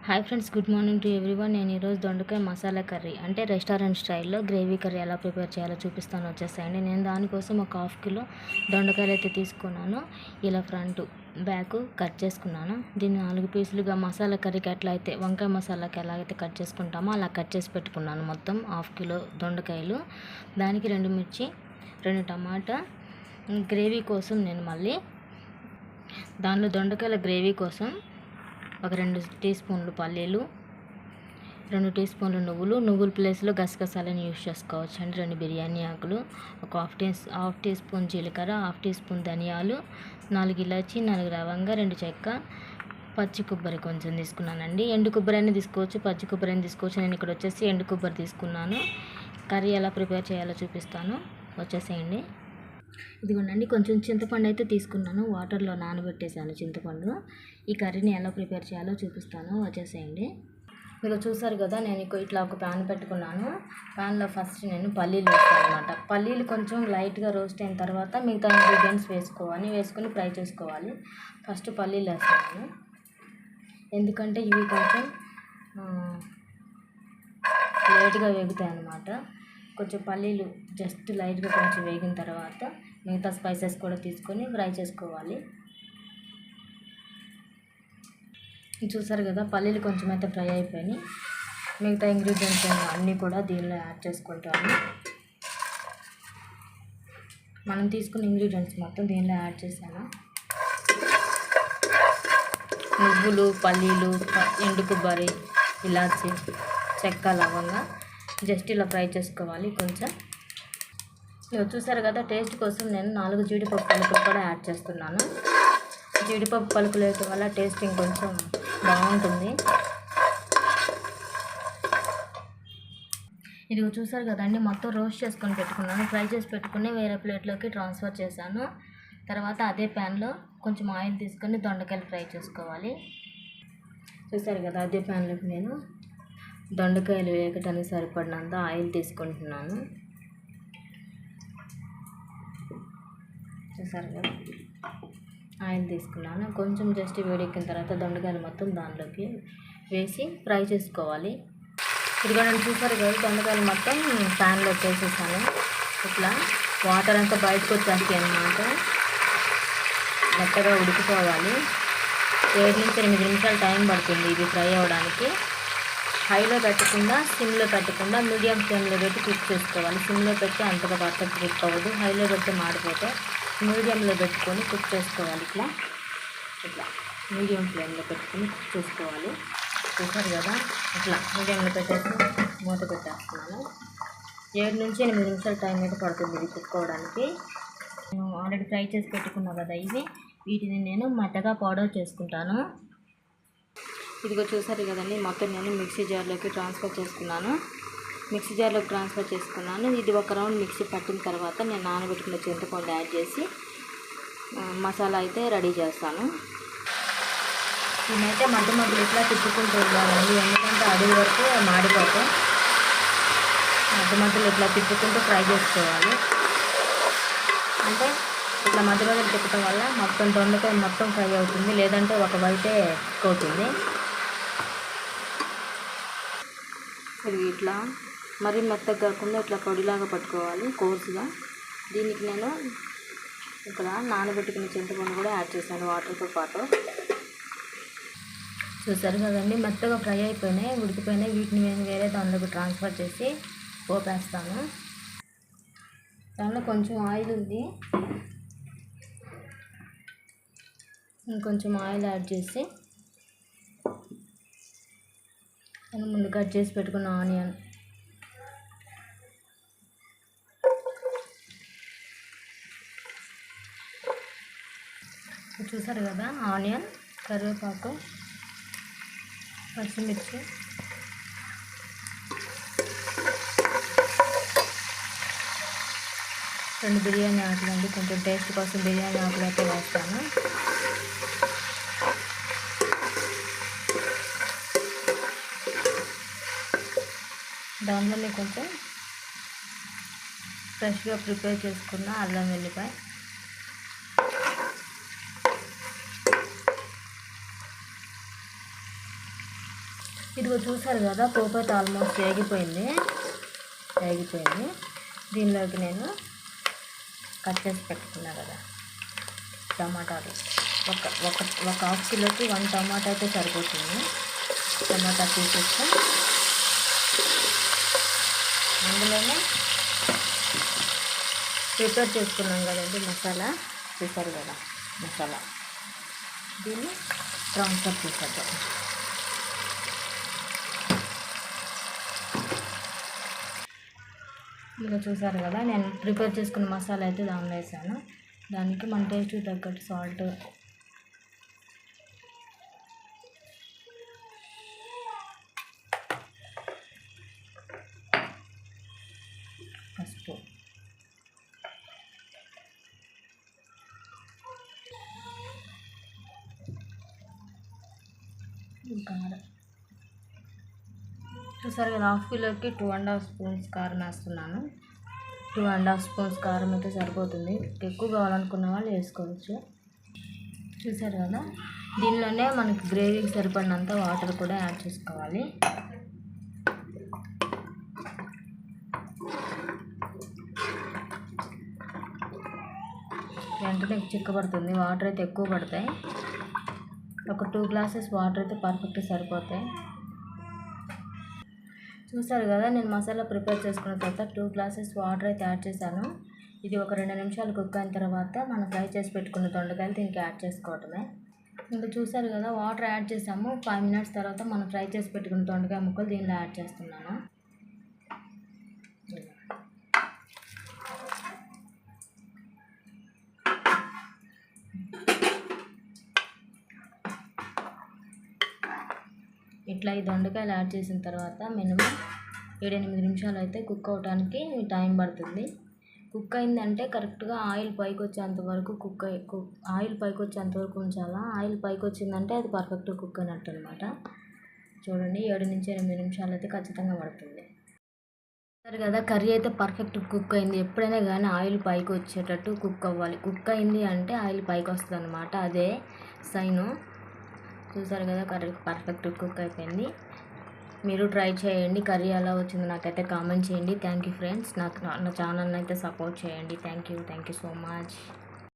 Hi friends, good morning to everyone. నేను ఈరోజు దొండకాయ మసాలా కర్రీ అంటే రెస్టారెంట్ స్టైల్లో గ్రేవీ కర్రీ ఎలా ప్రిపేర్ చేయాలో చూపిస్తాను. వచ్చేసాయండి. నేను దానికోసం ఒక హాఫ్ కిలో దొండకాయలు అయితే తీసుకున్నాను. ఇలా ఫ్రంట్ బ్యాక్ కట్ చేసుకున్నాను. దీన్ని 4 పీసులుగా మసాలా కర్రీకి ఎట్లా అయితే వంకాయ మసాలాకి ఎలా అయితే కట్ చేసుకుంటామో అలా కట్ చేసి పెట్టుకున్నాను. మొత్తం హాఫ్ కిలో దొండకాయలు, దానికి 2 మిర్చి, 2 టమాటా. గ్రేవీ కోసం నేను మళ్ళీ దానిలో దొండకాయల గ్రేవీ కోసం ఒక 2 టీ స్పూన్లు పల్లీలు, 2 టీ స్పూన్లు నువ్వుల ప్లేస్లో గసగసాలను యూజ్ చేసుకోవచ్చు అండి. 2 బిర్యానీ ఆకులు, ఒక హాఫ్ టీ స్పూన్ జీలకర్ర, హాఫ్ టీ స్పూన్ ధనియాలు, 4 ఇలాచి, 4 లవంగ, 2 చెక్క, పచ్చి కొబ్బరి కొంచెం తీసుకున్నానండి. ఎండు కొబ్బరి అయినా తీసుకోవచ్చు, పచ్చి కొబ్బరి అయినా తీసుకోవచ్చు. నేను ఇక్కడ వచ్చేసి ఎండు కొబ్బరి తీసుకున్నాను. కర్రీ ఎలా ప్రిపేర్ చేయాలో చూపిస్తాను. వచ్చేసేయండి. ఇదిగోండి, కొంచెం చింతపండు అయితే తీసుకున్నాను. వాటర్లో నానబెట్టేసాను చింతపండు. ఈ కర్రీని ఎలా ప్రిపేర్ చేయాలో చూపిస్తాను. వచ్చేసేయండి. మీరు చూసారు కదా, నేను ఇట్లా ఒక ప్యాన్ పెట్టుకున్నాను. ప్యాన్లో ఫస్ట్ నేను పల్లీలు వేస్తాను అనమాట. పల్లీలు కొంచెం లైట్గా రోస్ట్ అయిన తర్వాత మిగతా ఇంగ్రీడియంట్స్ వేసుకొని ఫ్రై చేసుకోవాలి. ఫస్ట్ పల్లీలు వేస్తాను, ఎందుకంటే ఇవి కొంచెం లేట్గా వేగుతాయి అన్నమాట. కొంచెం పల్లీలు జస్ట్ లైట్గా కొంచెం వేగిన తర్వాత మిగతా స్పైసెస్ కూడా తీసుకొని ఫ్రై చేసుకోవాలి. చూసారు కదా, పల్లీలు కొంచెం అయితే ఫ్రై అయిపోయినాయి. మిగతా ఇంగ్రీడియంట్స్ అన్నీ కూడా దీనిలో యాడ్ చేసుకుంటాము. మనం తీసుకున్న ఇంగ్రీడియంట్స్ మొత్తం దీనిలో యాడ్ చేశాను. నువ్వులు, పల్లీలు, ఎండు కొబ్బరి, ఇలాచి, చెక్క, లవంగా జస్ట్ ఇలా ఫ్రై చేసుకోవాలి కొంచెం. చూసారు కదా, టేస్ట్ కోసం నేను 4 జీడిపప్పు పలుకులు కూడా యాడ్ చేస్తున్నాను. జీడిపప్పు పలుకులు వేయడం వల్ల టేస్ట్ ఇంకొంచెం బాగుంటుంది. ఇది చూసారు కదండి, మొత్తం రోస్ట్ చేసుకొని పెట్టుకున్నాను. ఫ్రై చేసి పెట్టుకుని వేరే ప్లేట్లోకి ట్రాన్స్ఫర్ చేశాను. తర్వాత అదే ప్యాన్లో కొంచెం ఆయిల్ తీసుకొని దొండకాయలు ఫ్రై చేసుకోవాలి. చూసారు కదా, అదే ప్యాన్లోకి నేను దొండకాయలు వేగటానికి సరిపడినంత ఆయిల్ తీసుకుంటున్నాను. చూసారు కదా, ఆయిల్ తీసుకున్నాను. కొంచెం జస్ట్ వేడెక్కిన తర్వాత దొండకాయలు మొత్తం దానిలోకి వేసి ఫ్రై చేసుకోవాలి. ఇది కూడా చూసారు కదా, దొండకాయలు మొత్తం ప్యాన్లో వేసేసాను. ఇట్లా వాటర్ అంతా బయటకు వచ్చేస్తాయి అన్నమాట. మెత్తగా ఉడికిపోవాలి. 7 నుంచి 8 నిమిషాలు టైం పడుతుంది ఇది ఫ్రై అవ్వడానికి. హైలో పెట్టకుండా, సిమ్లో పెట్టకుండా మీడియం ఫ్లేమ్లో పెట్టి కుక్ చేసుకోవాలి. సిమ్లో పెట్టి అంతగా పర్ఫెక్ట్ కుక్ అవ్వదు, హైలో పెట్టి మాడిపోతే మీడియంలో పెట్టుకొని కుక్ చేసుకోవాలి. ఇట్లా మీడియం ఫ్లేమ్లో పెట్టుకొని కుక్ చేసుకోవాలి. చూసారు కదా, ఇట్లా మీడియంలో పెట్టేసి మూత పెట్టేస్తున్నాను. 7 నుంచి 8 నిమిషాలు టైం అయితే పడుతుంది ఇది కుక్ అవ్వడానికి. నేను ఆల్రెడీ ఫ్రై చేసి పెట్టుకున్నా కదా, వీటిని నేను మెత్తగా పౌడర్ చేసుకుంటాను. ఇదిగో చూసారు కదండి, మొత్తం నేను మిక్సీ జార్లోకి ట్రాన్స్ఫర్ చేసుకున్నాను. ఇది ఒక రౌండ్ మిక్సీ పట్టిన తర్వాత నేను నానబెట్టుకున్న చింతపండు యాడ్ చేసి మసాలా అయితే రెడీ చేస్తాను. దీనైతే మధ్యలో ఇట్లా తిప్పుకుంటూ ఉండాలండి, ఎందుకంటే అడుగు వరకు మాడిపోతే మధ్యలో ఇట్లా తిప్పుకుంటూ ఫ్రై చేసుకోవాలి. అంటే ఇట్లా మధ్యలో తిప్పడం వల్ల మొత్తం దొండకాయ మొత్తం ఫ్రై అవుతుంది, లేదంటే ఒక వైపే కుక్ అవుతుంది. ఇది ఇట్లా మరీ మెత్తగా కాకుండా ఇట్లా పొడిలాగా పట్టుకోవాలి కోర్సుగా. దీనికి నేను ఇక్కడ నానబెట్టుకున్న చింతపండు కూడా యాడ్ చేశాను వాటర్తో పాటు. చూసారు కదండి, మెత్తగా ఫ్రై అయిపోయినాయి, ఉడికిపోయినాయి. వీటిని నేను వేరే దానిలోకి ట్రాన్స్ఫర్ చేసి పోపేస్తాను. దానిలో కొంచెం ఆయిల్ ఉంది, ఇంకొంచెం ఆయిల్ యాడ్ చేసి నేను ముందు కట్ చేసి పెట్టుకున్న ఆనియన్, చూసారు కదా, ఆనియన్, కరివేపాకు, పచ్చిమిర్చి, రెండు బిర్యానీ ఆకులు అండి. కొంచెం టేస్ట్ కోసం బిర్యానీ ఆకులు అయితే వేస్తాను. దానిలోనే కొంచెం ఫ్రెష్గా ప్రిపేర్ చేసుకున్న అల్లం వెల్లిపాయ, ఇదిగో చూసారు కదా, పోపు అయితే ఆల్మోస్ట్ వేగిపోయింది. దీనిలోకి నేను కట్ చేసి పెట్టుకున్నా కదా టమాటాలు, ఒక హాఫ్ కిలోకి 1 టమాటా అయితే సరిపోతుంది. టమాటా తీసేస్తే అందులోనే ప్రిపేర్ చేసుకున్నాం కదండి మసాలా, చూసారు కదా మసాలా, దీన్ని ట్రాన్స్ఫర్ చేసేద్దాం. ఇంకా చూసారు కదా, నేను ప్రిపేర్ చేసుకున్న మసాలా అయితే దానిలో వేసాను. దానికి మన టేస్ట్ తగ్గట్టు సాల్ట్, పసుపు, కారం. చూసారు కదా, హాఫ్ కిలోకి 2.5 స్పూన్స్ కారం వేస్తున్నాను. 2.5 స్పూన్స్ కారం అయితే సరిపోతుంది. ఎక్కువ కావాలనుకున్న వాళ్ళు వేసుకోవచ్చు. చూసారు కదా, దీనిలోనే మనకి గ్రేవీకి సరిపడినంత వాటర్ కూడా యాడ్ చేసుకోవాలి. వెంటనే చిక్కబడుతుంది, వాటర్ అయితే ఎక్కువ పడతాయి. ఒక 2 గ్లాసెస్ వాటర్ అయితే పర్ఫెక్ట్ సరిపోతాయి. చూసారు కదా, నేను మసాలా ప్రిపేర్ చేసుకున్న తర్వాత 2 గ్లాసెస్ వాటర్ అయితే యాడ్ చేశాను. ఇది ఒక 2 నిమిషాలు కుక్ అయిన తర్వాత మనం ఫ్రై చేసి పెట్టుకున్న దొండకాయలు దీనికి యాడ్ చేసుకోవటమే. ఇంకా చూసారు కదా, వాటర్ యాడ్ చేసాము. 5 మినిట్స్ తర్వాత మనం ఫ్రై చేసి పెట్టుకున్న దొండకాయ ముక్కలు దీనిలో యాడ్ చేస్తున్నాను. ఇట్లా ఈ దొండకాయలు యాడ్ చేసిన తర్వాత మినిమం 7-8 నిమిషాలు అయితే కుక్ అవడానికి టైం పడుతుంది. కుక్ అయిందంటే కరెక్ట్గా ఆయిల్ పైకి వచ్చేంత వరకు ఆయిల్ పైకి వచ్చేంత వరకు ఉంచాలా. ఆయిల్ పైకి వచ్చిందంటే అది పర్ఫెక్ట్ కుక్ అయినట్టు అనమాట. చూడండి, 7-8 నిమిషాలు అయితే ఖచ్చితంగా పడుతుంది. సరే కదా, కర్రీ అయితే పర్ఫెక్ట్ కుక్ అయింది. ఎప్పుడైనా కానీ ఆయిల్ పైకి వచ్చేటట్టు కుక్ అవ్వాలి. కుక్ అయింది అంటే ఆయిల్ పైకి వస్తుంది అనమాట, అదే సైను. చూసారు కదా, కర్రీ పర్ఫెక్ట్ కుక్ అయిపోయింది. మీరు ట్రై చేయండి. కర్రీ ఎలా వచ్చిందో నాకైతే కామెంట్ చేయండి. థ్యాంక్ యూ ఫ్రెండ్స్, నా ఛానల్ని అయితే సపోర్ట్ చేయండి. Thank you so much.